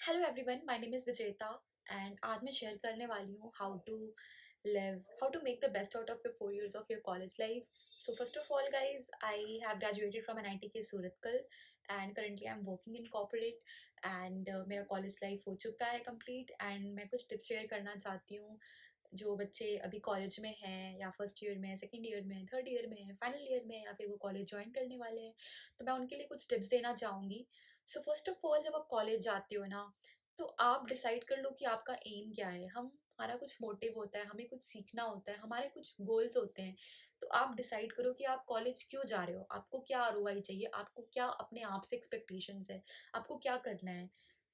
Hello everyone, my name is Vijeta and आज मैं share करने वाली हूँ how to make the best out of your 4 years of your college life. So first of all guys, I have graduated from NIT K Surathkal and currently I am working in corporate and मेरा college life हो चुका है complete. And मैं कुछ tips share करना चाहती हूँ जो बच्चे अभी कॉलेज में हैं या फर्स्ट ईयर में, सेकेंड ईयर में, थर्ड ईयर में, फाइनल ईयर में, या फिर वो कॉलेज ज्वाइन करने वाले हैं. तो मैं उनके लिए कुछ टिप्स देना चाहूँगी. सो फर्स्ट ऑफ ऑल, जब आप कॉलेज जाते हो ना, तो आप डिसाइड कर लो कि आपका एम क्या है. हमारा कुछ मोटिव होता है, हमें कुछ सीखना होता है, हमारे कुछ गोल्स होते हैं. तो आप डिसाइड करो कि आप कॉलेज क्यों जा रहे हो, आपको क्या आरओआई चाहिए, आपको क्या अपने आप से एक्सपेक्टेशंस है, आपको क्या करना है.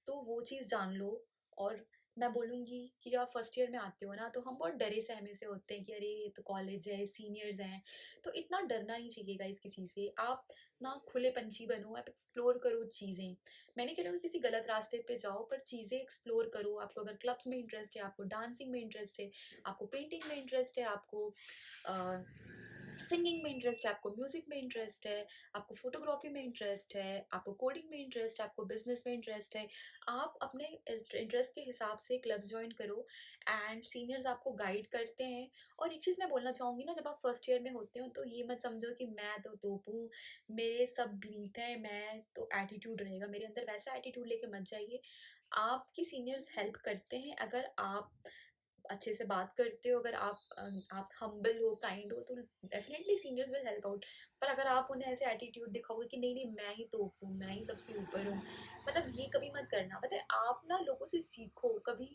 तो वो चीज़ जान लो. और मैं बोलूँगी कि जब आप फर्स्ट ईयर में आते हो ना, तो हम बहुत डरे सहमे से होते हैं कि अरे ये तो कॉलेज है, सीनियर्स हैं. तो इतना डरना ही चाहिए गाइस किसी से. आप ना खुले पंछी बनो, आप एक्सप्लोर करो चीज़ें. मैं नहीं कह रही हूँ कि किसी गलत रास्ते पे जाओ, पर चीज़ें एक्सप्लोर करो. आपको अगर क्लब्स में इंटरेस्ट है, आपको डांसिंग में इंटरेस्ट है, आपको पेंटिंग में इंटरेस्ट है, आपको सिंगिंग में इंटरेस्ट है, आपको म्यूजिक में इंटरेस्ट है, आपको फोटोग्राफी में इंटरेस्ट है, आपको कोडिंग में इंटरेस्ट है, आपको बिजनेस में इंटरेस्ट है, आप अपने इंटरेस्ट के हिसाब से क्लब्स ज्वाइन करो. एंड सीनियर्स आपको गाइड करते हैं. और एक चीज़ मैं बोलना चाहूँगी ना, जब आप फर्स्ट ईयर में होते हो तो ये मत समझो कि मैं तो तोप हूँ, मेरे सब बीत है, मैं तो एटीट्यूड रहेगा मेरे अंदर. वैसा एटीट्यूड लेके मत जाइए. आपकी सीनियर्स हेल्प करते हैं अगर आप अच्छे से बात करते हो, अगर आप हम्बल हो, काइंड हो, तो definitely seniors will help out. पर अगर आप उन्हें ऐसे एटीट्यूड दिखाओगे कि नहीं नहीं मैं ही तो हूँ, मैं ही सबसे ऊपर हूँ, मतलब ये कभी मत करना. पता है, आप ना लोगों से सीखो. कभी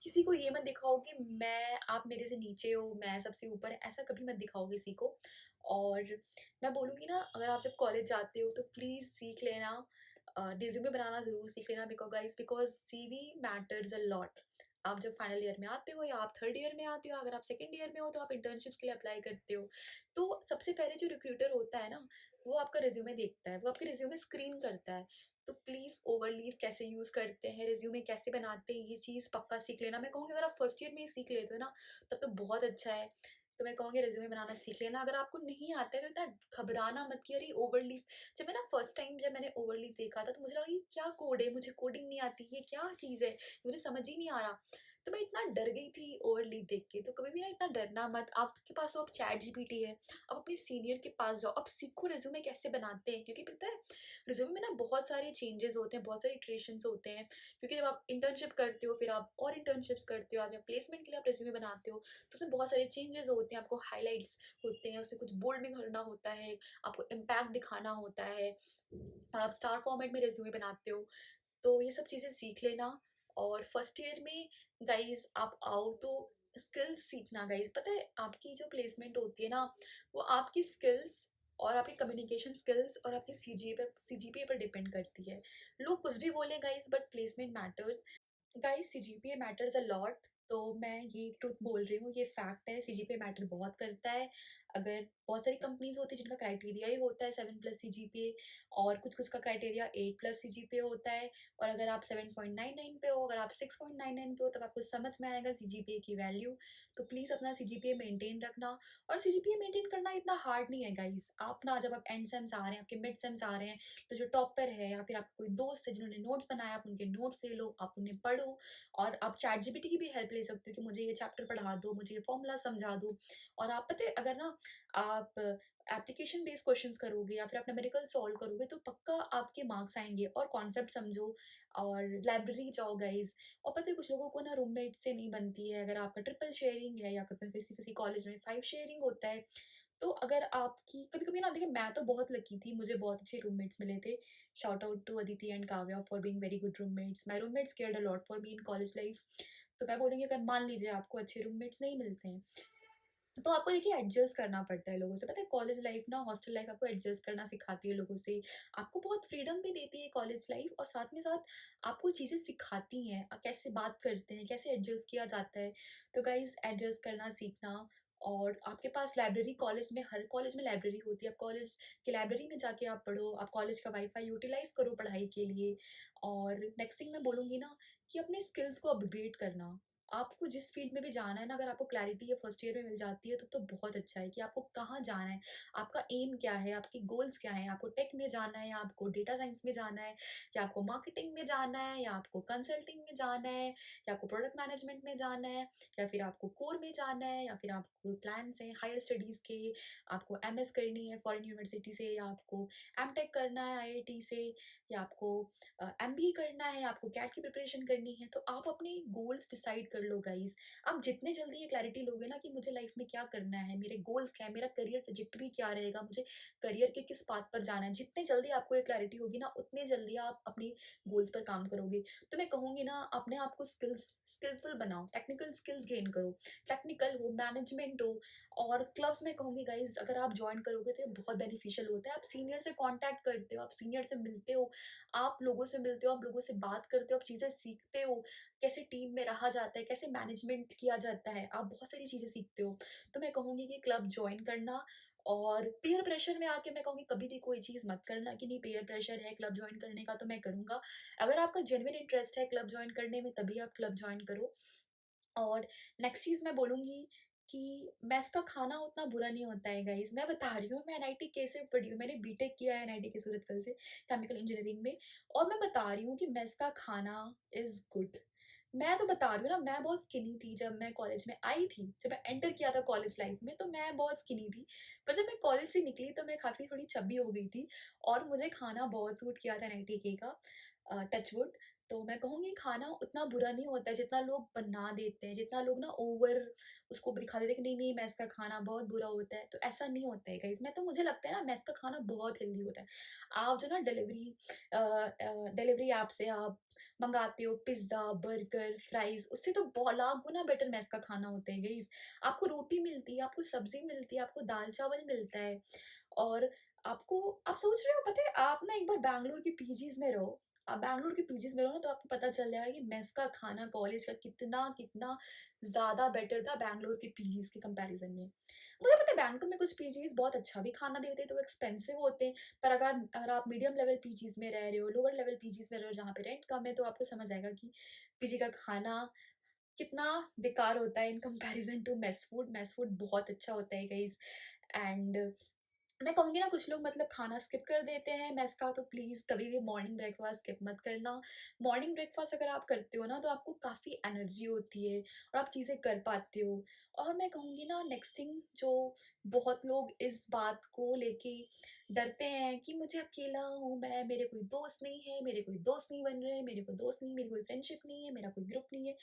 किसी को ये मत दिखाओ कि मैं आप मेरे से नीचे हो, मैं सबसे ऊपर है, ऐसा कभी मत दिखाओ किसी को. और मैं बोलूँगी ना, अगर आप जब कॉलेज जाते हो तो प्लीज़ सीख लेना, रिज्यूमे बनाना ज़रूर सीख लेना. Because CV matters a lot. आप जब फाइनल ईयर में आते हो या आप थर्ड ईयर में आते हो, अगर आप सेकंड ईयर में हो तो आप इंटर्नशिप्स के लिए अप्लाई करते हो. तो सबसे पहले जो रिक्रूटर होता है ना, वो आपका रिज्यूमे देखता है, वो आपके रिज्यूमे स्क्रीन करता है. तो प्लीज़ ओवरलीव कैसे यूज़ करते हैं, रिज्यूमे कैसे बनाते हैं, ये चीज़ पक्का सीख लेना. मैं कहूँगी अगर आप फर्स्ट ईयर में ही सीख लेते हो ना, तब तो बहुत अच्छा है. तो मैं कहूँगी रिज्यूमे बनाना सीख लेना. अगर आपको नहीं आता है तो इतना घबराना मत कि अरे ओवरलीव. जब मैं ना फर्स्ट टाइम जब मैंने ओवरलीव देखा था, तो मुझे लगा ये क्या कोड है, मुझे कोडिंग नहीं आती, ये क्या चीज़ है, मुझे समझ ही नहीं आ रहा. तो मैं इतना डर गई थी ओवरलीव देख के. तो कभी भी ना इतना डरना मत. आपके पास तो अब चैट जीपीटी है, आप अपने सीनियर के पास जाओ, अब सीखो रिज्यूमे कैसे बनाते हैं. क्योंकि पता है, रिज्यूमे में ना बहुत सारे चेंजेस होते हैं, बहुत सारे इटरेशंस होते हैं. क्योंकि जब आप इंटर्नशिप करते हो, फिर आप और इंटर्नशिप्स करते हो, आप या प्लेसमेंट के लिए आप रिज्यूमे बनाते हो, तो उसमें बहुत सारे चेंजेस होते हैं. आपको हाईलाइट्स होते हैं, उसमें कुछ बोल्ड भी करना होता है, आपको इम्पैक्ट दिखाना होता है, आप स्टार फॉर्मेट में रिज्यूमे बनाते हो. तो ये सब चीज़ें सीख लेना. और फर्स्ट ईयर में गाइज आप आओ तो स्किल्स सीखना. गाइज पता है, आपकी जो प्लेसमेंट होती है ना, वो आपकी स्किल्स और आपकी कम्युनिकेशन स्किल्स और आपकी सीजीपीए पर डिपेंड करती है. लोग कुछ भी बोले guys, but placement matters. Guys CGPA matters a lot. तो मैं ये ट्रुथ बोल रही हूँ, ये फैक्ट है, सीजीपीए मैटर बहुत करता है. अगर बहुत सारी कंपनीज होती है जिनका क्राइटेरिया ही होता है 7+ सीजीपीए, और कुछ कुछ का क्राइटेरिया 8+ सीजीपीए होता है. और अगर आप 7.99 पे हो, अगर आप 6.99 पे हो, तब आपको समझ में आएगा सीजीपीए की वैल्यू. तो प्लीज़ अपना सीजीपीए मेंटेन रखना. और सीजीपीए मेंटेन करना इतना हार्ड नहीं है गाइस. आप ना जब आप एंड सेम्स आ रहे हैं, आपके मिड सेम्स आ रहे हैं, तो जो टॉपर है या फिर आपके कोई दोस्त है जिन्होंने नोट्स बनाया, आप उनके नोट्स ले लो, आप उन्हें पढ़ो. और आप चैट जीपीटी की भी हेल्प ले सकते हो कि मुझे ये चैप्टर पढ़ा दो, मुझे ये फॉर्मूला समझा दो. और आप पता है, अगर ना आप एप्लीकेशन बेस्ड क्वेश्चंस करोगे या फिर आप न्यूमेरिकल सॉल्व करोगे, तो पक्का आपके मार्क्स आएंगे. और कॉन्सेप्ट समझो और लाइब्रेरी जाओ गाइज. और पता है, कुछ लोगों को ना रूममेट से नहीं बनती है. अगर आपका ट्रिपल शेयरिंग है या फिर किसी किसी कॉलेज में 5 शेयरिंग होता है, तो अगर आपकी कभी कभी ना, देखिए मैं तो बहुत लकी थी, मुझे बहुत अच्छे रूममेट्स मिले थे. Shout out to Aditi and Kavya for being very good roommates. My roommates cared a lot for me in college life. तो मैं बोलूँगी, अगर मान लीजिए आपको अच्छे रूममेट्स नहीं मिलते हैं, तो आपको देखिए एडजस्ट करना पड़ता है लोगों से. पता है, कॉलेज लाइफ ना, हॉस्टल लाइफ आपको एडजस्ट करना सिखाती है लोगों से. आपको बहुत फ्रीडम भी देती है कॉलेज लाइफ, और साथ में साथ आपको चीज़ें सिखाती हैं, कैसे बात करते हैं, कैसे एडजस्ट किया जाता है. तो गाइज, एडजस्ट करना सीखना. और आपके पास लाइब्रेरी, कॉलेज में हर कॉलेज में लाइब्रेरी होती है. आप कॉलेज की लाइब्रेरी में जाके आप पढ़ो, आप कॉलेज का वाईफाई यूटिलाइज करो पढ़ाई के लिए. और नेक्स्ट थिंग मैं बोलूँगी ना, कि अपने स्किल्स को अपग्रेड करना. आपको जिस फील्ड में भी जाना है ना, अगर आपको क्लैरिटी ये फर्स्ट ईयर में मिल जाती है तो बहुत अच्छा है कि आपको कहाँ जाना है, आपका एम क्या है, आपके गोल्स क्या हैं, आपको टेक में जाना है या आपको डेटा साइंस में जाना है या आपको मार्केटिंग में जाना है या आपको कंसल्टिंग में जाना है या आपको प्रोडक्ट मैनेजमेंट में जाना है या फिर आपको कोर में जाना है या फिर आपको प्लान्स हैं हायर स्टडीज़ के, आपको एमएस करनी है फॉरेन यूनिवर्सिटी से या आपको एमटेक करना है आईआईटी से या आपको एमबीए करना है, आपको कैट की प्रिपरेशन करनी है, तो आप अपने गोल्स डिसाइड कर लो गाइस। आप जितने जल्दी ये क्लैरिटी लोगे ना कि मुझे लाइफ में क्या करना है, मेरे गोल्स क्या है, मेरा करियर ट्रेजेक्टरी क्या रहेगा, मुझे करियर के किस पाथ पर जाना है, जितने जल्दी आपको ये क्लैरिटी होगी ना उतने जल्दी आप अपनी गोल्स पर काम करोगे। तो मैं कहूँगी ना, अपने आप को स्किलफुल बनाओ, टेक्निकल स्किल्स गेन करो, टेक्निकल हो, मैनेजमेंट हो। और क्लब्स में कहूँगी गाइज, अगर आप ज्वाइन करोगे तो ये बहुत बेनिफिशियल होता है। आप सीनियर से कांटेक्ट करते हो, आप सीनियर से मिलते हो, आप लोगों से मिलते हो, आप लोगों से बात करते हो, आप चीज़ें सीखते हो, कैसे टीम में रहा जाता है, कैसे मैनेजमेंट किया जाता है, आप बहुत सारी चीज़ें सीखते हो। तो मैं कहूँगी कि क्लब ज्वाइन करना, और पीयर प्रेशर में आके मैं कहूँगी कभी भी कोई चीज़ मत करना कि नहीं पीयर प्रेशर है क्लब ज्वाइन करने का तो मैं करूँगा। अगर आपका जेन्युइन इंटरेस्ट है क्लब ज्वाइन करने में तभी आप क्लब ज्वाइन करो। और नेक्स्ट चीज़ मैं बोलूँगी कि मेस का खाना उतना बुरा नहीं होता है गाइज़। मैं बता रही हूँ, मैं एनआईटी के से पढ़ी हूँ, मैंने बीटेक किया है एनआईटी के सूरतगल से, केमिकल इंजीनियरिंग में। और मैं बता रही हूँ कि मेस का खाना इज़ गुड। मैं तो बता रही हूँ ना, मैं बहुत स्किनी थी जब मैं कॉलेज में आई थी, जब मैं एंटर किया था कॉलेज लाइफ में तो मैं बहुत स्किनी थी। पर जब मैं कॉलेज से निकली तो मैं काफ़ी थोड़ी चब्बी हो गई थी और मुझे खाना बहुत सूट किया था एनआईटी के का, टचवुड। तो मैं कहूँगी खाना उतना बुरा नहीं होता है जितना लोग बना देते हैं, जितना लोग ना ओवर उसको दिखा देते हैं कि नहीं-नहीं मेस का खाना बहुत बुरा होता है, तो ऐसा नहीं होता है गाइज़। मैं तो मुझे लगता है ना मेस का खाना बहुत हेल्दी होता है। आप जो ना डिलीवरी ऐप से आप मँगाते हो पिज़्ज़ा, बर्गर, फ्राइज़, उससे तो लाख गुना बेटर मेस का खाना होता है गाइज़। आपको रोटी मिलती है, आपको सब्ज़ी मिलती है, आपको दाल-चावल मिलता है और आपको आप सोच रहे हो पता है आप ना एक बार बैंगलोर के पीजीज़ में रहो, आप बैंगलोर के पीजीज़ में रहो ना तो आपको पता चल जाएगा कि मेस का खाना कॉलेज का कितना ज़्यादा बेटर था बैंगलोर के पीजीज़ के कंपैरिज़न में। मुझे पता है बैंगलोर में कुछ पीजीज़ बहुत अच्छा भी खाना देते हैं तो वो एक्सपेंसिव होते हैं, पर अगर अगर आप मीडियम लेवल पीजीज़ में रह रहे हो, लोअर लेवल पीजीज़ में रह रहे हो जहाँ पे रेंट कम है तो आपको समझ आएगा कि पीजी का खाना कितना बेकार होता है in comparison to mess food. Mess food बहुत अच्छा होता है गाइज़। एंड मैं कहूँगी ना कुछ लोग मतलब खाना स्किप कर देते हैं मेस का, तो प्लीज़ कभी भी मॉर्निंग ब्रेकफास्ट स्किप मत करना। मॉर्निंग ब्रेकफास्ट अगर आप करते हो ना तो आपको काफ़ी एनर्जी होती है और आप चीज़ें कर पाते हो। और मैं कहूँगी ना नेक्स्ट थिंग जो बहुत लोग इस बात को लेके डरते हैं कि मुझे अकेला हूँ मैं, मेरे कोई दोस्त नहीं है, मेरे कोई दोस्त नहीं बन रहे, मेरे कोई दोस्त नहीं, मेरी कोई फ्रेंडशिप नहीं है, मेरा कोई ग्रुप नहीं है।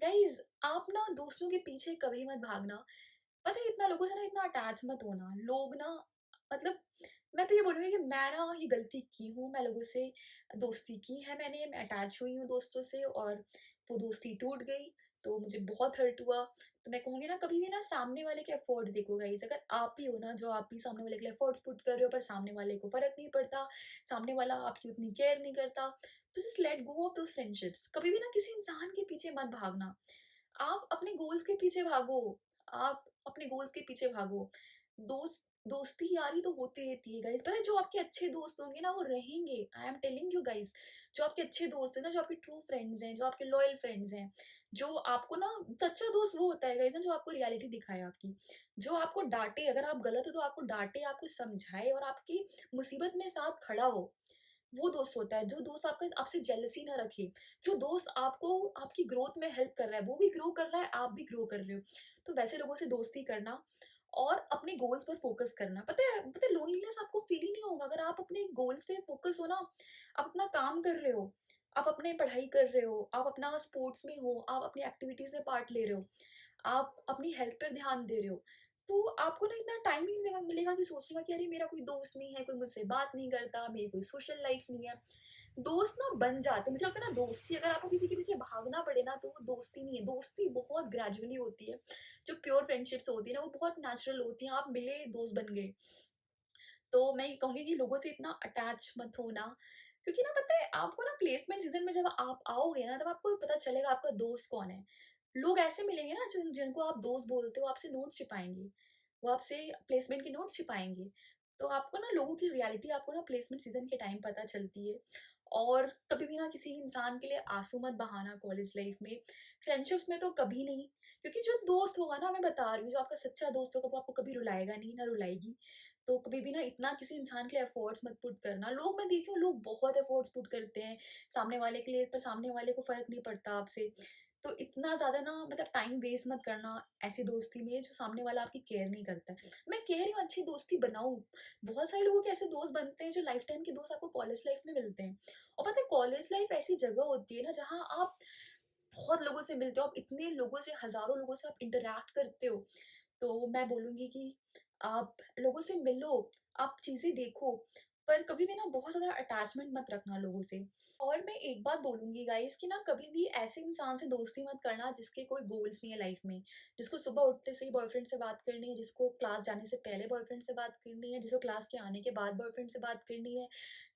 गाइज़ आप ना दोस्तों के पीछे कभी मत भागना। पता है इतना लोगों से ना इतना अटैच मत होना। लोग ना मतलब मैं तो ये बोलूँगी कि मैं ना ये गलती की हूँ, मैं लोगों से दोस्ती की है मैंने, मैं अटैच हुई हूँ दोस्तों से और वो दोस्ती टूट गई, तो मुझे बहुत हर्ट हुआ। तो मैं कहूँगी ना कभी भी ना सामने वाले के एफर्ट्स देखो गाइज़, अगर आप ही हो ना जो आप भी सामने वाले के लिए एफर्ट्स पुट कर रहे हो पर सामने वाले को फ़र्क नहीं पड़ता, सामने वाला आपकी उतनी केयर नहीं करता, तो just let go of those friendships. कभी भी ना किसी इंसान के पीछे मत भागना। आप अपने गोल्स के पीछे भागो, आप अपने गोल्स के पीछे भागो। दोस्ती यारी तो होती रहती है गाइस, पता है जो आपके अच्छे दोस्त होंगे ना वो रहेंगे। I am telling you guys, जो आपके अच्छे दोस्त हैं ना, जो आपके ट्रू फ्रेंड्स हैं, जो आपके लॉयल फ्रेंड्स हैं, जो आपको ना सच्चा दोस्त वो होता है गाइस ना जो आपको रियलिटी दिखाए आपकी, जो आपको डांटे अगर आप गलत हो तो आपको डांटे, आपको समझाए और आपकी मुसीबत में साथ खड़ा हो। वो दोस्त होता है जो दोस्त आपका आपसे जेलसी ना रखे, जो दोस्त आपको आपकी ग्रोथ में हेल्प कर रहा है, वो भी ग्रो कर रहा है, आप भी ग्रो कर रहे हो। तो वैसे लोगों से दोस्ती करना और अपने गोल्स पर फोकस करना। पता है लोनलीनेस आपको फील ही नहीं होगा अगर आप अपने गोल्स पे फोकस हो ना, आप अपना काम कर रहे हो, आप अपने पढ़ाई कर रहे हो, आप अपना स्पोर्ट्स में हो, आप अपनी एक्टिविटीज़ में पार्ट ले रहे हो, आप अपनी हेल्थ पर ध्यान दे रहे हो, तो आपको ना इतना टाइम ही नहीं मिलेगा मिलेगा कि सोचने का कि अरे मेरा कोई दोस्त नहीं है, कोई मुझसे बात नहीं करता, मेरी कोई सोशल लाइफ नहीं है। दोस्त ना बन जाते हैं, मुझे लगता है ना दोस्ती अगर आपको किसी के पीछे भागना पड़े ना तो वो दोस्ती नहीं है, दोस्ती बहुत ग्रेजुअली होती है। जो प्योर फ्रेंडशिप्स होती है ना वो बहुत नेचुरल होती हैं, आप मिले दोस्त बन गए। तो मैं ये कहूँगी कि लोगों से इतना अटैच मत होना, क्योंकि ना पता है आपको ना प्लेसमेंट सीज़न में जब आप आओगे ना तब आपको पता चलेगा आपका दोस्त कौन है। लोग ऐसे मिलेंगे ना जिनको आप दोस्त बोलते हो, आपसे नोट्स छिपाएँगे। वो आपसे प्लेसमेंट के नोट्स छिपाएँगे। तो आपको ना लोगों की रियलिटी आपको ना प्लेसमेंट सीज़न के टाइम पता चलती है। और कभी भी ना किसी इंसान के लिए आंसू मत बहाना कॉलेज लाइफ में। फ्रेंडशिप्स में तो कभी नहीं, क्योंकि जो दोस्त होगा ना, मैं बता रही हूँ, जो आपका सच्चा दोस्त होगा वो आपको कभी रुलाएगा नहीं, ना रुलाएगी। तो कभी भी ना इतना किसी इंसान के लिए एफर्ट्स मत पुट करना। लोग, मैं देखी हूँ, लोग बहुत एफर्ट्स पुट करते हैं सामने वाले के लिए, पर सामने वाले को फ़र्क नहीं पड़ता आपसे। तो इतना ज़्यादा ना मतलब टाइम वेस्ट मत करना ऐसी दोस्ती में जो सामने वाला आपकी केयर नहीं करता है। मैं कह रही हूँ अच्छी दोस्ती बनाओ। बहुत सारे लोगों के ऐसे दोस्त बनते हैं जो लाइफ टाइम के दोस्त आपको कॉलेज लाइफ में मिलते हैं। और पता है कॉलेज लाइफ ऐसी जगह होती है ना जहाँ आप बहुत लोगों से मिलते हो, आप इतने लोगों से, हज़ारों लोगों से आप इंटरैक्ट करते हो। तो मैं बोलूँगी कि आप लोगों से मिलो, आप चीज़ें देखो, पर कभी भी ना बहुत ज़्यादा अटैचमेंट मत रखना लोगों से। और मैं एक बात बोलूँगी गाइज़ कि ना कभी भी ऐसे इंसान से दोस्ती मत करना जिसके कोई गोल्स नहीं है लाइफ में। जिसको सुबह उठते से ही बॉयफ्रेंड से बात करनी है, जिसको क्लास जाने से पहले बॉयफ्रेंड से बात करनी है, जिसको क्लास के आने के बाद बॉयफ्रेंड से बात करनी है,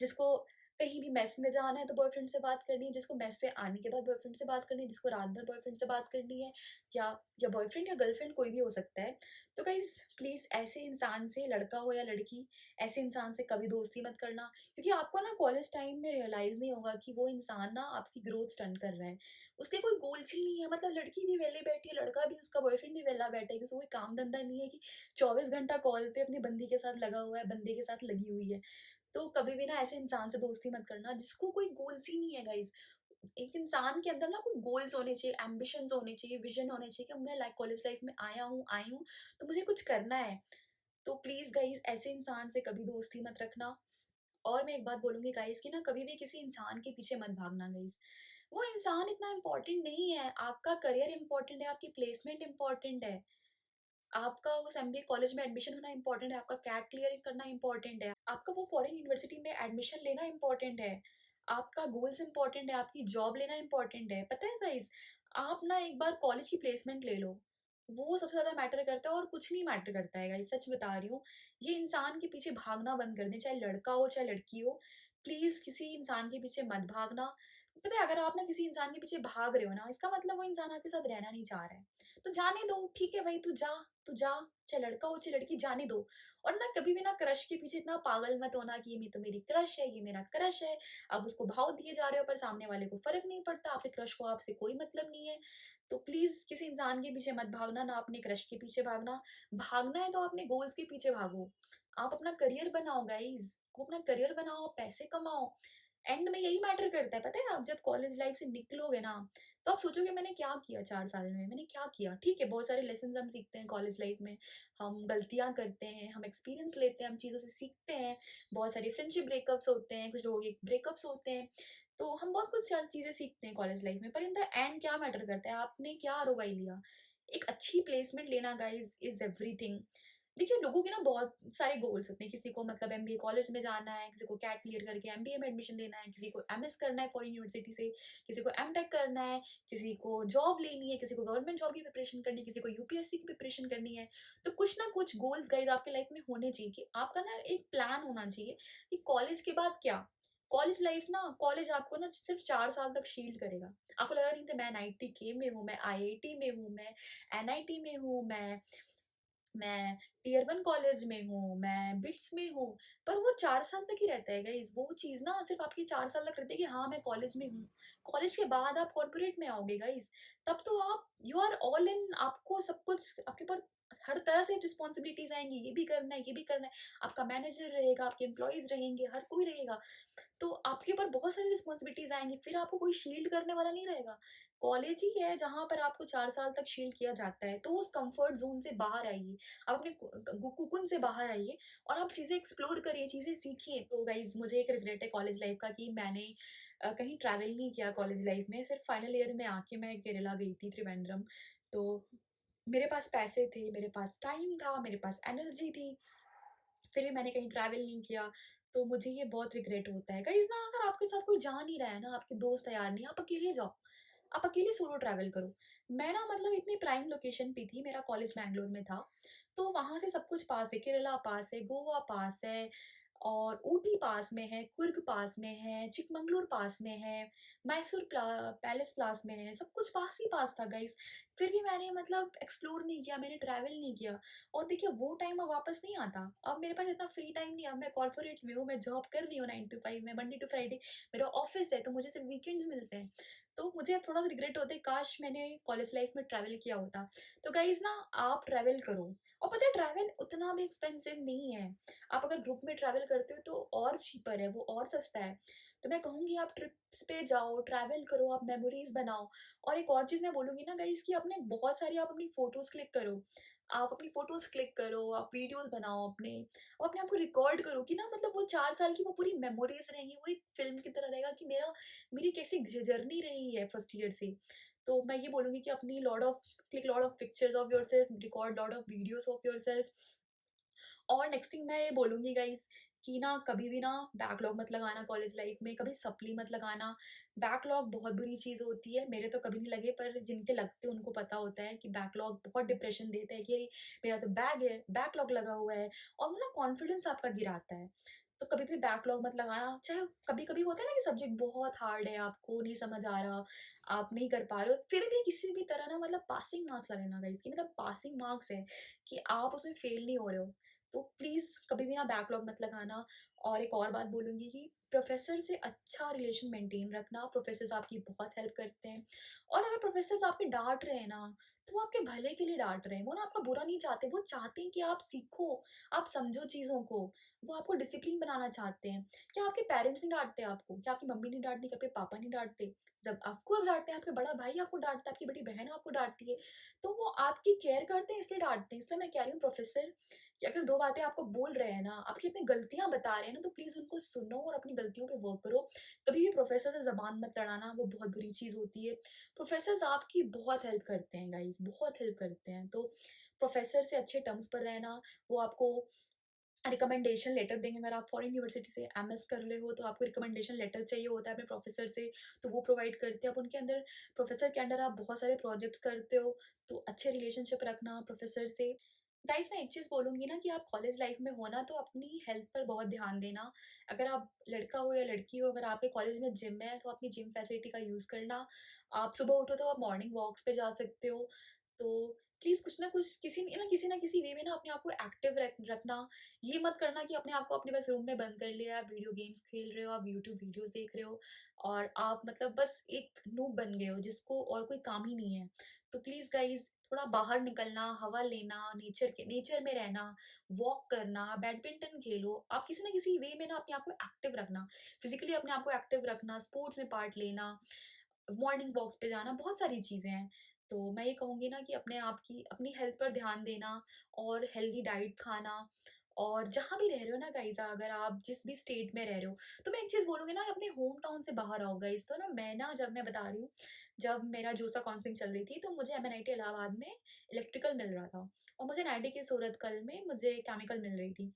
जिसको कहीं भी मेस में जाना है तो बॉयफ्रेंड से बात करनी है, जिसको मेस से आने के बाद बॉयफ्रेंड से बात करनी है, जिसको रात भर बॉयफ्रेंड से बात करनी है, या बॉयफ्रेंड या गर्लफ्रेंड कोई भी हो सकता है। तो गाइज़ प्लीज़ ऐसे इंसान से, लड़का हो या लड़की, ऐसे इंसान से कभी दोस्ती मत करना, क्योंकि आपको ना कॉलेज टाइम में रियलाइज़ नहीं होगा कि वो इंसान ना आपकी ग्रोथ स्टंट कर रहा है। उसके कोई गोल्स ही नहीं है, मतलब लड़की भी वेले बैठी है, लड़का भी, उसका बॉयफ्रेंड भी वेला बैठा है, कि उसको कोई काम धंधा नहीं है, कि 24 घंटा कॉल पे अपनी बंदी के साथ लगा हुआ है, बंदे के साथ लगी हुई है। तो कभी भी ना ऐसे इंसान से दोस्ती मत करना जिसको कोई गोल्स ही नहीं है गाइज़। एक इंसान के अंदर ना कोई गोल्स होने चाहिए, एम्बिशंस होने चाहिए, विजन होने चाहिए कि मैं लाइक कॉलेज लाइफ में आया हूँ, आई हूँ, तो मुझे कुछ करना है। तो प्लीज़ गाइज़ ऐसे इंसान से कभी दोस्ती मत रखना। और मैं एक बात बोलूँगी गाइज़ कि ना कभी भी किसी इंसान के पीछे मत भागना गाइज़। वो इंसान इतना इम्पोर्टेंट नहीं है, आपका करियर इम्पोर्टेंट है, आपकी प्लेसमेंट इम्पोर्टेंट है। आपका उस एमबीए कॉलेज में एडमिशन होना इम्पोर्टेंट है, आपका कैट क्लियर करना इम्पोर्टेंट है, आपका वो फॉरेन यूनिवर्सिटी में एडमिशन लेना इम्पोर्टेंट है, आपका गोल्स इम्पोर्टेंट है, आपकी जॉब लेना इम्पोर्टेंट है। पता है गाइज़, आप ना एक बार कॉलेज की प्लेसमेंट ले लो, वो सबसे ज़्यादा मैटर करता है और कुछ नहीं मैटर करता है गाइज़, सच बता रही हूँ। ये इंसान के पीछे भागना बंद कर दें, चाहे लड़का हो, चाहे लड़की हो। प्लीज़ किसी इंसान के पीछे मत भागना। पता है अगर आप ना किसी इंसान के पीछे भाग रहे हो ना, इसका मतलब वो इंसान आपके साथ रहना नहीं चाह रहा है। तो जाने दो, ठीक है भाई, तू जा, चाहे लड़का हो चाहे लड़की, जाने दो। और ना कभी भी ना क्रश के पीछे इतना पागल मत होना कि ये तो मेरी क्रश है, ये मेरा क्रश है। आप उसको भाव दिए जा रहे हो पर सामने वाले को फ़र्क नहीं पड़ता, आपके क्रश को आपसे कोई मतलब नहीं है। तो प्लीज़ किसी इंसान के पीछे मत भागना, ना अपने क्रश के पीछे भागना। भागना है तो अपने गोल्स के पीछे भागो। आप अपना करियर बनाओ गाइज़, आप अपना करियर बनाओ, पैसे कमाओ। एंड में यही मैटर करता है, पता है? आप जब कॉलेज लाइफ से निकलोगे ना, तो आप सोचोगे मैंने क्या किया 4 साल में, मैंने क्या किया? ठीक है, बहुत सारे लेसन्स हम सीखते हैं कॉलेज लाइफ में, हम गलतियाँ करते हैं, हम एक्सपीरियंस लेते हैं, हम चीज़ों से सीखते हैं, बहुत सारे फ्रेंडशिप ब्रेकअप्स होते हैं, कुछ लोगों के ब्रेकअप्स होते हैं, तो हम बहुत कुछ चीज़ें सीखते हैं कॉलेज लाइफ में, पर इन द एंड क्या मैटर करता है? आपने क्या आरओआई लिया? एक अच्छी प्लेसमेंट लेना गाइज़ इज़ एवरीथिंग। देखिए, लोगों के ना बहुत सारे गोल्स होते हैं, किसी को मतलब एमबीए कॉलेज में जाना है, किसी को कैट क्लियर करके एमबीए में एडमिशन लेना है, किसी को एमएस करना है फॉरेन यूनिवर्सिटी से, किसी को एमटेक करना है, किसी को जॉब लेनी है, किसी को गवर्नमेंट जॉब की प्रिपरेशन करनी है, किसी को यूपीएससी की प्रिपरेशन करनी है। तो कुछ ना कुछ गोल्स गाइस आपके लाइफ में होने चाहिए, कि आपका ना एक प्लान होना चाहिए कि कॉलेज के बाद क्या। कॉलेज लाइफ ना, कॉलेज आपको ना सिर्फ 4 साल तक शील्ड करेगा। आपको लगा नहीं था मैं एनआईटी के में हूँ, मैं आईआईटी में हूँ, मैं एनआईटी में हूँ, मैं टियर 1 कॉलेज में हूँ, मैं बिट्स में हूँ, पर वो 4 साल तक ही रहता है गाइज़। वो चीज़ ना सिर्फ़ आपकी 4 साल तक रहती है कि हाँ, मैं कॉलेज में हूँ। कॉलेज के बाद आप कॉर्पोरेट में आओगे गाइज़, तब तो आप यू आर ऑल इन, आपको सब कुछ आपके ऊपर हर तरह से रिस्पॉन्सिबिलिटीज़ आएँगी, ये भी करना है, ये भी करना है। आपका मैनेजर रहेगा, आपके एम्प्लॉइज़ रहेंगे, हर कोई रहेगा। तो आपके ऊपर बहुत सारी रिस्पॉन्सिबिलिटीज़ आएँगी, फिर आपको कोई शील्ड करने वाला नहीं रहेगा। कॉलेज ही है जहाँ पर आपको 4 साल तक शील्ड किया जाता है, तो उस कम्फर्ट ज़ोन से बाहर आइए। आप अपने कुकून से बाहर आइए और आप चीज़ें एक्सप्लोर करिए, चीज़ें सीखिए। तो गाइज़ मुझे एक रिग्रेट है कॉलेज लाइफ़ का कि मैंने कहीं ट्रैवल नहीं किया कॉलेज लाइफ़ में। सिर्फ़ फाइनल ईयर में आके मैं केरला गई थी, त्रिवेंद्रम। तो मेरे पास पैसे थे, मेरे पास टाइम था, मेरे पास एनर्जी थी, फिर भी मैंने कहीं ट्रैवल नहीं किया, तो मुझे ये बहुत रिग्रेट होता है। गाइज़ ना अगर आपके साथ कोई जा नहीं रहा है ना, आपके दोस्त तैयार नहीं हैं, आप अकेले जाओ। आप अकेले सोलो ट्रैवल करो। मैं ना मतलब इतनी प्राइम लोकेशन पे थी, मेरा कॉलेज बैंगलोर में था, तो वहाँ से सब कुछ पास है, केरला पास है, गोवा पास है, और ऊटी पास में है, कुर्ग पास में है, चिकमंगलूर पास में है, मैसूर पैलेस पास में है, सब कुछ पास ही पास था गाइस। फिर भी मैंने मतलब एक्सप्लोर नहीं किया, मैंने ट्रैवल नहीं किया। और देखिए वो टाइम अब वापस नहीं आता। अब मेरे पास इतना फ्री टाइम नहीं है। अब मैं कॉर्पोरेट में हूँ, मैं जॉब कर रही हूँ 9 to 5 में, मंडे टू फ्राइडे मेरा ऑफिस है, तो मुझे सिर्फ वीकेंड्स मिलते हैं। तो मुझे अब थोड़ा सा रिग्रेट होता है, काश मैंने कॉलेज लाइफ में ट्रैवल किया होता। तो गाइज ना, आप ट्रैवल करो। और पता है ट्रैवल उतना भी एक्सपेंसिव नहीं है। आप अगर ग्रुप में ट्रैवल करते हो तो और चीपर है, वो और सस्ता है। तो मैं कहूँगी आप ट्रिप्स पे जाओ, ट्रैवल करो, आप मेमोरीज बनाओ। और एक और चीज़ मैं बोलूँगी ना गाइस, कि अपने बहुत सारी आप अपनी फ़ोटोज़ क्लिक करो। आप अपनी फ़ोटोज़ क्लिक करो, आप वीडियोज़ बनाओ अपने, और अपने आप को रिकॉर्ड करो कि ना मतलब वो 4 साल की वो पूरी मेमोरीज़ रहेंगी, वो एक फ़िल्म की तरह रहेगा कि मेरी कैसी जर्नी रही है फर्स्ट ईयर से। तो मैं ये बोलूँगी कि अपनी click lot of pictures of yourself, record lot of videos of yourself. और नेक्स्ट थिंग मैं ये बोलूँगी गाइज़, कि ना कभी भी ना बैकलॉग मत लगाना कॉलेज लाइफ में, कभी सप्ली मत लगाना। बैकलॉग बहुत बुरी चीज़ होती है, मेरे तो कभी नहीं लगे, पर जिनके लगते हैं उनको पता होता है कि बैकलॉग बहुत डिप्रेशन देता है, कि अरे मेरा तो बैकलॉग लगा हुआ है, और वो ना कॉन्फिडेंस आपका गिराता है। तो कभी भी बैकलॉग मत लगाना। चाहे कभी-कभी होता है ना कि सब्जेक्ट बहुत हार्ड है, आपको नहीं समझ आ रहा, आप नहीं कर पा रहे हो, फिर भी किसी भी तरह ना मतलब पासिंग मार्क्स ला लेना गाइज़, कि मतलब पासिंग मार्क्स है, कि आप उसमें फेल नहीं हो रहे हो। तो प्लीज़ कभी भी ना बैकलॉग मत लगाना। और एक और बात बोलूँगी कि प्रोफ़ेसर से अच्छा रिलेशन मेंटेन रखना। प्रोफ़ेसर्स आपकी बहुत हेल्प करते हैं। और अगर प्रोफ़ेसर्स आपके डाँट रहे हैं ना, तो वो आपके भले के लिए डाँट रहे हैं, वो ना आपका बुरा नहीं चाहते, वो चाहते हैं कि आप सीखो, आप समझो चीज़ों को, वो आपको डिसिप्लिन बनाना चाहते हैं। क्या आपके पेरेंट्स नहीं डाँटते आपको? क्या आपकी मम्मी नहीं डाँटती? क्या आपके पापा नहीं डाँटते? जब ऑफ़ कोर्स डाँटते हैं, आपके बड़ा भाई आपको डाँटता है, आपकी बड़ी बहन आपको डाँटती है, तो वो आपकी केयर करते हैं इसलिए डाँटते हैं। इसलिए मैं कह रही हूँ प्रोफ़ेसर, कि अगर 2 बातें आपको बोल रहे हैं ना, आपकी अपनी गलतियाँ बता रहे हैं ना, तो प्लीज़ उनको सुनो और अपनी गलतियों पे वर्क करो। कभी भी प्रोफ़ेसर से ज़बान मत लड़ाना, वो बहुत बुरी चीज़ होती है। प्रोफ़ेसर्स आपकी बहुत हेल्प करते हैं गाइज़, बहुत हेल्प करते हैं। तो प्रोफ़ेसर से अच्छे टर्म्स पर रहना। वो आपको रिकमेंडेशन लेटर देंगे। अगर आप फॉरेन यूनिवर्सिटी से एमएस कर रहे हो, तो आपको रिकमेंडेशन लेटर चाहिए होता है अपने प्रोफ़ेसर से, तो वो प्रोवाइड करते हैं। अब उनके अंदर, प्रोफ़ेसर के अंडर आप बहुत सारे प्रोजेक्ट्स करते हो, तो अच्छे रिलेशनशिप रखना प्रोफ़ेसर से। गाइस मैं एक चीज़ बोलूँगी ना, कि आप कॉलेज लाइफ में हो ना, तो अपनी हेल्थ पर बहुत ध्यान देना। अगर आप लड़का हो या लड़की हो, अगर आपके कॉलेज में जिम है, तो अपनी जिम फैसिलिटी का यूज़ करना। आप सुबह उठो तो आप मॉर्निंग वॉक्स पे जा सकते हो। तो प्लीज़ कुछ ना कुछ, किसी ना किसी वे में ना अपने आप को एक्टिव रखना। ये मत करना कि अपने आप को अपने बस रूम में बंद कर लिया, आप वीडियो गेम्स खेल रहे हो, आप यूट्यूब वीडियोज़ देख रहे हो, और आप मतलब बस एक नूब बन गए हो, जिसको और कोई काम ही नहीं है। तो प्लीज़ गाइज़, थोड़ा बाहर निकलना, हवा लेना, नेचर में रहना, वॉक करना, बैडमिंटन खेलो। आप किसी न किसी वे में ना अपने आप को एक्टिव रखना, फिज़िकली अपने आप को एक्टिव रखना, स्पोर्ट्स में पार्ट लेना, मॉर्निंग वॉक्स पे जाना, बहुत सारी चीज़ें हैं। तो मैं ये कहूँगी ना, कि अपने आप की अपनी हेल्थ पर ध्यान देना, और हेल्दी डाइट खाना। और जहाँ भी रह रहे हो ना गाइज़, अगर आप जिस भी स्टेट में रह रहे हो, तो मैं एक चीज़ बोलूँगी ना, अपने होम टाउन से बाहर आओ गाइज़। तो ना मैं बता रही हूँ, जब मेरा जोसा काउंसलिंग चल रही थी, तो मुझे एमएनआईटी इलाहाबाद में इलेक्ट्रिकल मिल रहा था, और मुझे एनआईटी सूरतकल में मुझे केमिकल मिल रही थी।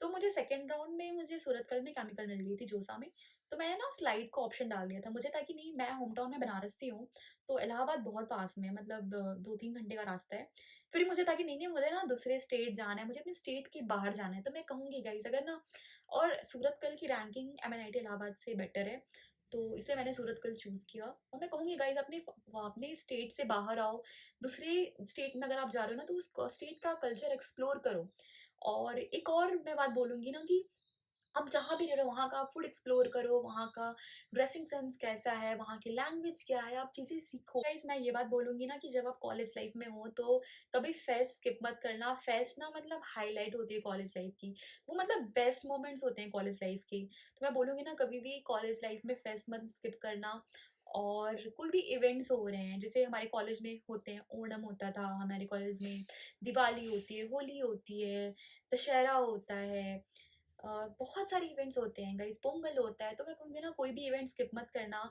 तो मुझे सेकंड राउंड में मुझे सूरतकल में केमिकल मिल गई थी, जोसा में। तो मैंने ना स्लाइड का ऑप्शन डाल दिया था। मुझे था कि नहीं, मैं होम टाउन में बनारस से हूँ, तो इलाहाबाद बहुत पास में है, मतलब 2-3 घंटे का रास्ता है। फिर मुझे था कि नहीं, नहीं, मुझे ना दूसरे स्टेट जाना है, मुझे अपने स्टेट के बाहर जाना है। तो मैं कहूँगी गाइज़, अगर ना, और सूरतकल की रैंकिंग एमएनआईटी इलाहाबाद से बेटर है, तो इसलिए मैंने सूरतकल चूज़ किया। और मैं कहूँगी गाइज़, अपने स्टेट से बाहर आओ। दूसरे स्टेट में अगर आप जा रहे हो ना, तो उस स्टेट का कल्चर एक्सप्लोर करो। और एक और मैं बात बोलूँगी ना, कि आप जहाँ भी रह रहे हो, वहाँ का फूड एक्सप्लोर करो, वहाँ का ड्रेसिंग सेंस कैसा है, वहाँ की लैंग्वेज क्या है, आप चीज़ें सीखो। गाइस मैं ये बात बोलूँगी ना, कि जब आप कॉलेज लाइफ में हो, तो कभी फेस्ट स्किप मत करना। फेस्ट ना मतलब हाइलाइट होती है कॉलेज लाइफ की, वो मतलब बेस्ट मोमेंट्स होते हैं कॉलेज लाइफ के। तो मैं बोलूँगी ना, कभी भी कॉलेज लाइफ में फेस्ट मत स्किप करना। और कोई भी इवेंट्स हो रहे हैं, जैसे हमारे कॉलेज में होते हैं, ओणम होता था हमारे कॉलेज में, दिवाली होती है, होली होती है, दशहरा होता है, बहुत सारे इवेंट्स होते हैं गाइस, पोंगल होता है। तो मैं कहूँगी ना, कोई भी इवेंट स्किप मत करना।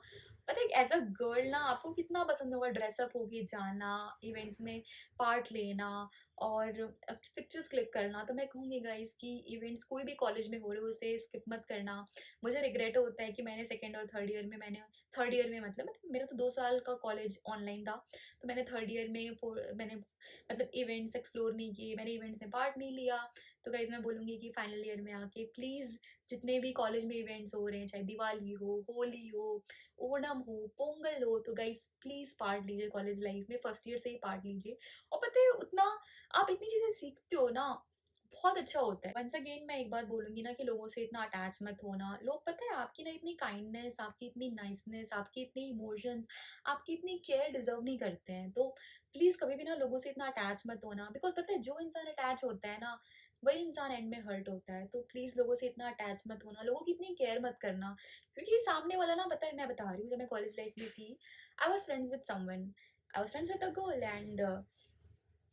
पता है एज अ गर्ल ना, आपको कितना पसंद होगा ड्रेसअप होके जाना, इवेंट्स में पार्ट लेना, और पिक्चर्स क्लिक करना। तो मैं कहूँगी गाइस, कि इवेंट्स कोई भी कॉलेज में हो रहे हो, उसे स्किप मत करना। मुझे रिग्रेट होता है कि मैंने सेकेंड और थर्ड ईयर में मतलब मेरा तो 2 साल का कॉलेज ऑनलाइन था, तो मैंने थर्ड ईयर में मैंने मतलब इवेंट्स एक्सप्लोर नहीं किए, मैंने इवेंट्स में पार्ट नहीं लिया। तो गाइज़ मैं बोलूँगी कि फाइनल ईयर में आके प्लीज़ जितने भी कॉलेज में इवेंट्स हो रहे हैं, चाहे दिवाली हो, होली हो, ओणम हो, पोंगल हो, तो गाइज़ प्लीज़ पार्ट लीजिए कॉलेज लाइफ में, फर्स्ट ईयर से ही पार्ट लीजिए। और पता है उतना आप इतनी चीज़ें सीखते हो ना, बहुत अच्छा होता है। वंस अगेन मैं एक बात बोलूँगी ना कि लोगों से इतना अटैच मत होना। लोग पता है आपकी ना इतनी काइंडनेस, आपकी इतनी नाइसनेस, आपकी इतनी इमोशंस, आपकी इतनी केयर डिज़र्व नहीं करते हैं। तो प्लीज़ कभी भी ना लोगों से इतना अटैच मत होना, बिकॉज़ पता है जो इंसान अटैच होता है ना, वही इंसान एंड में हर्ट होता है। तो प्लीज़ लोगों से इतना अटैच मत होना, लोगों की इतनी केयर मत करना, क्योंकि सामने वाला ना पता है मैं बता रही हूँ जब मैं कॉलेज लाइफ में थी, I was friends with someone, I was friends with a girl and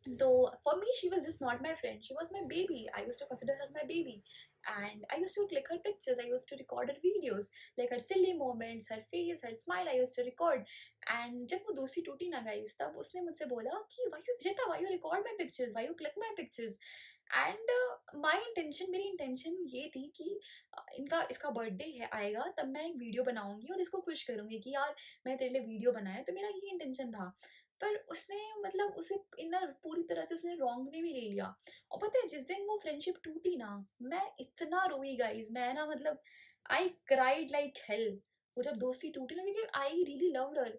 though for me she was just not my friend, she was my baby. I used to consider her my baby, and I used to click her pictures, I used to record her videos, like her silly moments, her face, her smile, I used to record. And जब वो दोस्ती टूटी ना guys, तब उसने मुझसे बोला कि why you विजेता, why you record my pictures, why you click my pictures. And my intention, मेरी इंटेंशन ये थी कि इनका इसका बर्थडे है आएगा तब मैं एक वीडियो बनाऊंगी और इसको खुश करूंगी कि यार मैंने तेरे लिए वीडियो बनाया, तो मेरा ये इंटेंशन था। पर उसने मतलब उसे इनर पूरी तरह से उसने रॉन्ग में भी ले लिया। और पता है जिस दिन वो फ्रेंडशिप टूटी ना, मैं इतना रोई गाइस, मैं ना मतलब आई क्राइड लाइक हेल। वो जब दोस्ती टूटी ना, क्योंकि I really loved her,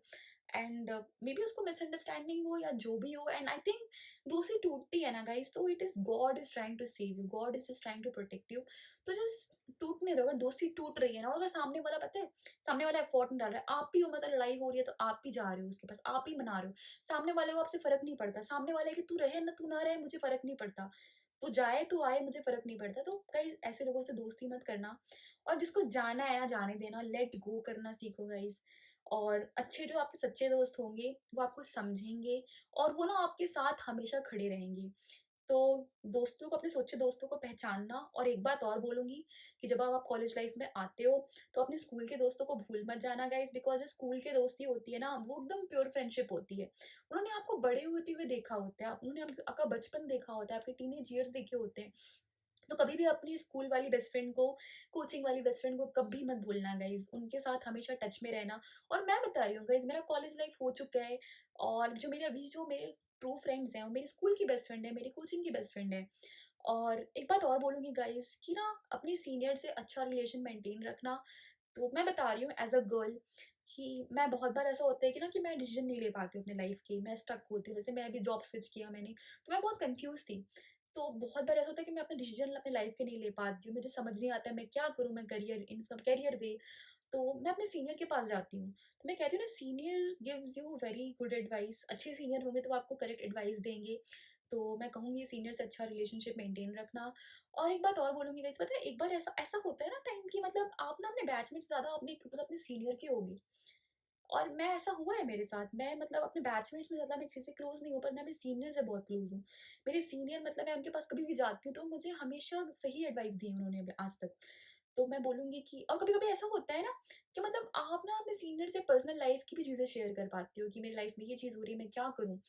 and may be उसको मिसअंडरस्टैंडिंग हो या जो भी हो, एंड आई थिंक दोस्ती टूटती है ना गाइस, तो it is God is trying to save you, God is just trying to protect you. तो जस्ट टूटने दो। अगर दोस्ती टूट रही है ना, और अगर सामने वाला पता है, सामने वाला एफर्ट नहीं डाल रहा है, आप भी हो, मतलब लड़ाई हो रही है तो आप भी जा रहे हो उसके पास, आप ही मना रहे हो, सामने वाले को आपसे फर्क नहीं पड़ता, सामने वाले की तू रहे ना तू ना रहे मुझे फर्क नहीं पड़ता, तू जाए तू आए मुझे फर्क नहीं पड़ता। तो गाइस ऐसे लोगों से दोस्ती मत करना, और जिसको जाना है ना जाने देना, लेट गो करना सीखो गाइस। और अच्छे जो आपके सच्चे दोस्त होंगे वो आपको समझेंगे, और वो ना आपके साथ हमेशा खड़े रहेंगे। तो दोस्तों को, अपने सच्चे दोस्तों को पहचानना। और एक बात और बोलूँगी कि जब आप कॉलेज लाइफ में आते हो तो अपने स्कूल के दोस्तों को भूल मत जाना गाइस, बिकॉज़ जो स्कूल की दोस्ती होती है ना, वो एकदम प्योर फ्रेंडशिप होती है। उन्होंने आपको बड़े होते हुए देखा होता है, उन्होंने आपका बचपन देखा होता है, आपके टीनेज ईयर्स देखे होते हैं। तो कभी भी अपनी स्कूल वाली बेस्ट फ्रेंड को, कोचिंग वाली बेस्ट फ्रेंड को कभी मत भूलना गाइज, उनके साथ हमेशा टच में रहना। और मैं बता रही हूँ गाइज, मेरा कॉलेज लाइफ हो चुका है, और जो मेरे ट्रू फ्रेंड्स हैं वो मेरी स्कूल की बेस्ट फ्रेंड है, मेरी कोचिंग की बेस्ट फ्रेंड है। और एक बात और बोलूँगी गाइज कि ना अपनी सीनियर से अच्छा रिलेशन मेंटेन रखना। तो मैं बता रही हूँ एज अ गर्ल कि मैं बहुत बार ऐसा होता है कि ना कि मैं डिसीजन नहीं ले पाती हूँ अपने लाइफ के, मैं स्टक होती हूँ। जैसे मैं अभी जॉब स्विच किया मैंने, तो मैं बहुत कंफ्यूज थी। तो बहुत बार ऐसा होता है कि मैं अपने डिसीजन अपने लाइफ के नहीं ले पाती हूँ, मुझे समझ नहीं आता है मैं क्या करूँ, मैं करियर इन सब करियर वे। तो मैं अपने सीनियर के पास जाती हूँ, तो मैं कहती हूँ ना senior gives you very good advice. अच्छे सीनियर होंगे तो वो आपको करेक्ट एडवाइस देंगे। तो मैं कहूँगी सीनियर से अच्छा रिलेशनशिप मेंटेन रखना। और एक बात और बोलूँगी गाइस, पता है एक बार ऐसा ऐसा होता है ना टाइम की, मतलब आप ना अपने बैचमेट से ज़्यादा अपने मतलब अपने सीनियर के होगी। और मैं ऐसा हुआ है मेरे साथ, मैं मतलब अपने बैचमेट्स में ज़्यादा मैं किसी से क्लोज़ नहीं हूँ, पर मैं अपने सीनियर से बहुत क्लोज़ हूँ। मेरे सीनियर मतलब मैं उनके पास कभी भी जाती हूँ तो मुझे हमेशा सही एडवाइस दी है उन्होंने अभी आज तक। तो मैं बोलूँगी कि, और कभी-कभी ऐसा होता है ना कि मतलब आप ना अपने सीनियर से पर्सनल लाइफ़ की भी चीज़ें शेयर कर पाते हो कि मेरी लाइफ़ में ये चीज़ हो रही है, मैं क्या करूँ?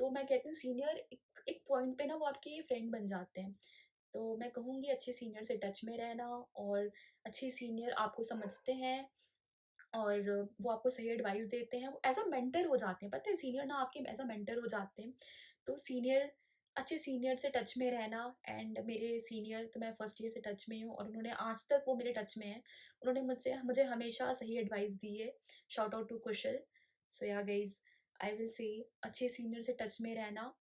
तो मैं कहती हूँ सीनियर एक एक पॉइंट पे ना वो आपके फ्रेंड बन जाते हैं। तो मैं कहूँगी अच्छे सीनियर से टच में रहना, और अच्छे सीनियर आपको समझते हैं, और वो आपको सही एडवाइस देते हैं, वो एज़ अ मेंटर हो जाते हैं, पता है सीनियर ना आपके एज़ अ मेंटर हो जाते हैं। तो सीनियर, अच्छे सीनियर से टच में रहना। एंड मेरे सीनियर तो मैं फर्स्ट ईयर से टच में हूँ और उन्होंने आज तक वो मेरे टच में हैं। उन्होंने मुझसे मुझे हमेशा सही एडवाइस दी है। शाउट आउट टू कुशल। सो या गाइज़, आई विल से अच्छे सीनियर से टच में रहना।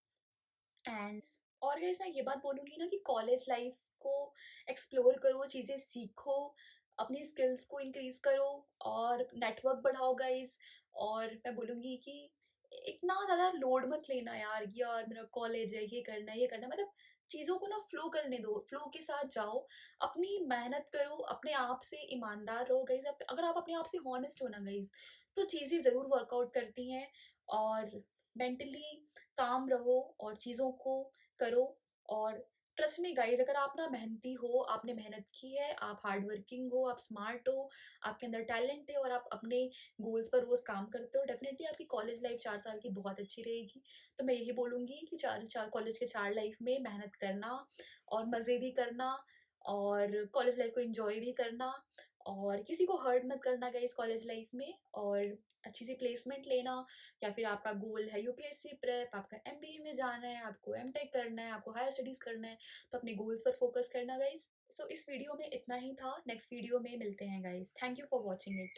एंड और गाइस मैं ये बात बोलूँगी ना कि कॉलेज लाइफ को एक्सप्लोर करो, चीज़ें सीखो, अपनी स्किल्स को इंक्रीज़ करो, और नेटवर्क बढ़ाओ गाइस। और मैं बोलूँगी कि इतना ज़्यादा लोड मत लेना यार, कि यार मेरा कॉलेज है, ये करना है, मतलब चीज़ों को ना फ्लो करने दो, फ्लो के साथ जाओ, अपनी मेहनत करो, अपने आप से ईमानदार रहो गाइस। अगर आप अपने आप से हॉनेस्ट हो ना गाइस, तो चीज़ें ज़रूर वर्कआउट करती हैं। और मेंटली काम रहो और चीज़ों को करो। और ट्रस्ट मी गाइस, अगर आप ना मेहनती हो, आपने मेहनत की है, आप हार्ड वर्किंग हो, आप स्मार्ट हो, आपके अंदर टैलेंट है, और आप अपने गोल्स पर रोज काम करते हो, डेफिनेटली आपकी कॉलेज लाइफ 4 साल की बहुत अच्छी रहेगी। तो मैं यही बोलूँगी कि चार चार कॉलेज के 4 लाइफ में मेहनत करना, और मज़े भी करना, और कॉलेज लाइफ को एंजॉय भी करना। और किसी को हर्ट मत करना गाइस कॉलेज लाइफ में, और अच्छी सी प्लेसमेंट लेना, या फिर आपका गोल है यूपीएससी प्रेप, आपका एमबीए में जाना है, आपको एमटेक करना है, आपको हायर स्टडीज करना है, तो अपने गोल्स पर फोकस करना गाइस। सो इस वीडियो में इतना ही था, नेक्स्ट वीडियो में मिलते हैं guys. Thank you for watching it.